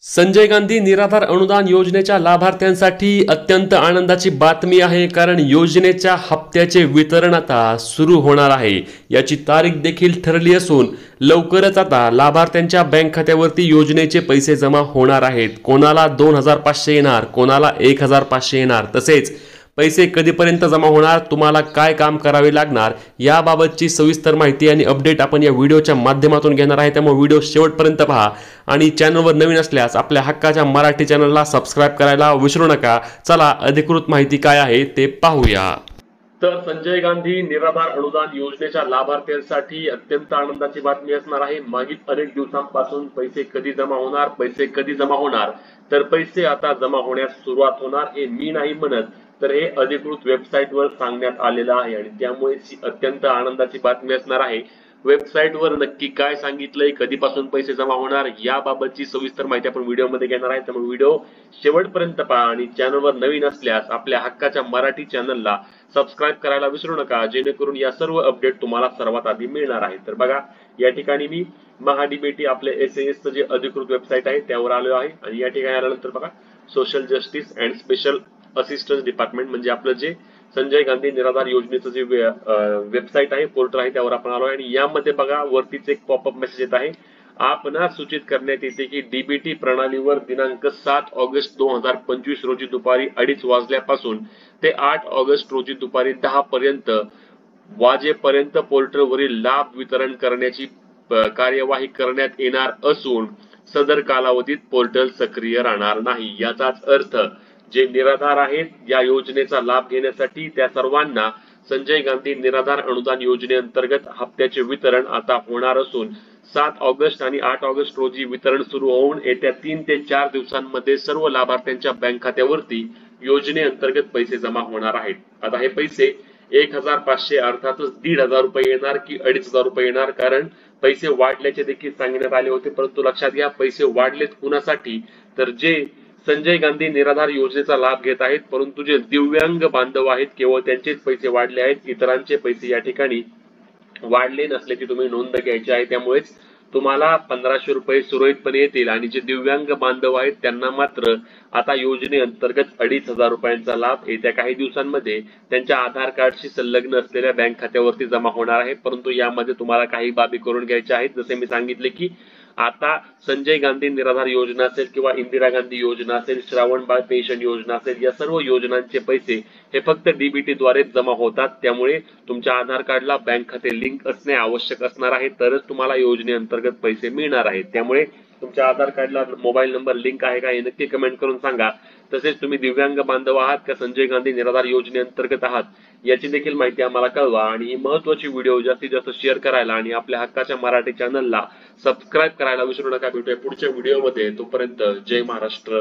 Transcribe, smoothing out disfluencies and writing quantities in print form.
संजय गांधी निराधार अनुदान योजनेच्या लाभार्थ्यांसाठी अत्यंत आनंदाची बातमी आहे, कारण योजनेच्या हप्त्याचे वितरण आता सुरू होणार आहे। याची तारीख देखील ठरली असून लवकरच आता लाभार्थ्यांच्या बँक खात्यावरती योजनेचे पैसे जमा होणार आहेत। कोणाला 2500 येणार, कोणाला 1500 येणार, तसेच पैसे कधीपर्यंत जमा होणार, तुम्हाला काय काम करावे लागणार याबाबतची सविस्तर माहिती आणि अपडेट आपण या व्हिडिओच्या माध्यमातून घेणार आहे। त्यामुळे व्हिडिओ शेवटपर्यंत पहा आणि चॅनलवर नवीन असल्यास आपल्या हक्काच्या मराठी चॅनलला सबस्क्राइब करायला विसरू नका। चला अधिकृत माहिती काय आहे ते पाहूया। तर संजय गांधी निराधार अनुदान योजनेच्या लाभार्थ्यांसाठी अत्यंत आनंदाची बातमी असणार आहे। मागील अनेक दिवसांपासून पैसे कधी जमा होणार, तर पैसे आता जमा होण्यास सुरुवात होणार। हे मी नाही म्हणत, तर हे अधिकृत वेबसाईटवर सांगण्यात आलेलं आहे आणि त्यामुळे अत्यंत आनंदाची बातमी असणार आहे। वेबसाईटवर नक्की काय सांगितलंय, कधीपासून पैसे जमा होणार याबाबतची सविस्तर माहिती आपण व्हिडिओमध्ये घेणार आहे। त्यामुळे व्हिडिओ शेवटपर्यंत पहा आणि चॅनलवर नवीन असल्यास आपल्या हक्काच्या मराठी चॅनलला सबस्क्राइब करायला विसरू नका, जेणेकरून या सर्व अपडेट तुम्हाला सर्वात आधी मिळणार आहे। तर बघा, या ठिकाणी मी महाडीबीटी आपले SAS चे जे अधिकृत वेबसाईट आहे त्यावर आलो आहे आणि या ठिकाणी आल्यानंतर बघा, social justice and special assistance department म्हणजे आपलं जे संजय गांधी निराधार योजनेचं जे वेबसाईट आहे, पोर्टल आहे, त्यावर आपण आलो आहे आणि यामध्ये बघा वरतीच एक पॉपअप मेसेज येत आहे। आपणास सूचित करण्यात येते की डीबीटी प्रणालीवर दिनांक 7 ऑगस्ट 2025 रोजी दुपारी 2:30 वाजल्यापासून ते 8 ऑगस्ट रोजी दुपारी 10 वाजेपर्यंत पोर्टलवरील लाभ वितरण करण्याची कार्यवाही करण्यात येणार असून सदर कालावधीत पोर्टल सक्रिय राहणार नाही। याचाच अर्थ जे निराधार आहेत या योजनेचा लाभ घेण्यासाठी त्या सर्वांना संजय गांधी निराधार अनुदान योजनेअंतर्गत हप्त्याचे वितरण आता होणार असून 7 ऑगस्ट आणि 8 ऑगस्ट रोजी वितरण सुरू होऊन येत्या 3 ते 4 दिवसांमध्ये सर्व लाभार्थ्यांच्या बँक खात्यावरती योजनेअंतर्गत पैसे जमा होणार आहेत। आता हे पैसे 1500 अर्थातच 1500 रुपये येणार की 2500 रुपये येणार, कारण पैसे वाढल्याचे देखील सांगण्यात आले होते। परंतु लक्षात घ्या, पैसे वाढलेत कुणासाठी, तर जे संजय गांधी निराधार योजनेचा लाभ घेत आहेत परंतु जे दिव्यांग बांधव आहेत केवळ त्यांचेच पैसे वाढले आहेत, इतरांचे पैसे या ठिकाणी वाढले नसल्याची तुम्ही नोंद घ्यायची आहे। त्यामुळेच तुम्हाला 1500 रुपये सुरळीतपणे येतील आणि जे दिव्यांग बांधव आहेत त्यांना मात्र आता योजनेअंतर्गत 2500 रुपयांचा लाभ येत्या काही दिवसांमध्ये त्यांच्या आधार कार्डशी संलग्न असलेल्या बँक खात्यावरती जमा होणार आहे। परंतु यामध्ये तुम्हाला काही बाबी करून घ्यायच्या आहेत। जसे मी सांगितले की आता संजय गांधी निराधार योजना असेल किंवा इंदिरा गांधी योजना असेल, श्रावण बाळ पेन्शन योजना असेल, या सर्व योजनांचे पैसे हे फक्त डीबीटी द्वारे जमा होतात। त्यामुळे तुमच्या आधार कार्डला बँक खाते लिंक असणे आवश्यक असणार आहे, तरच तुम्हाला योजनेअंतर्गत पैसे मिळणार आहेत। त्यामुळे तुमच्या आधार कार्डला मोबाईल नंबर लिंक आहे का हे नक्की कमेंट करून सांगा। तसेच तुम्ही दिव्यांग बांधव आहात का संजय गांधी निराधार योजनेअंतर्गत आहात याची देखील माहिती आम्हाला कळवा आणि ही महत्त्वाची व्हिडिओ जास्तीत जास्त शेअर करायला आणि आपल्या हक्काच्या मराठी चॅनलला सबस्क्राइब करायला विसरू नका। भेटूया पुढच्या व्हिडिओमध्ये, तोपर्यंत जय महाराष्ट्र।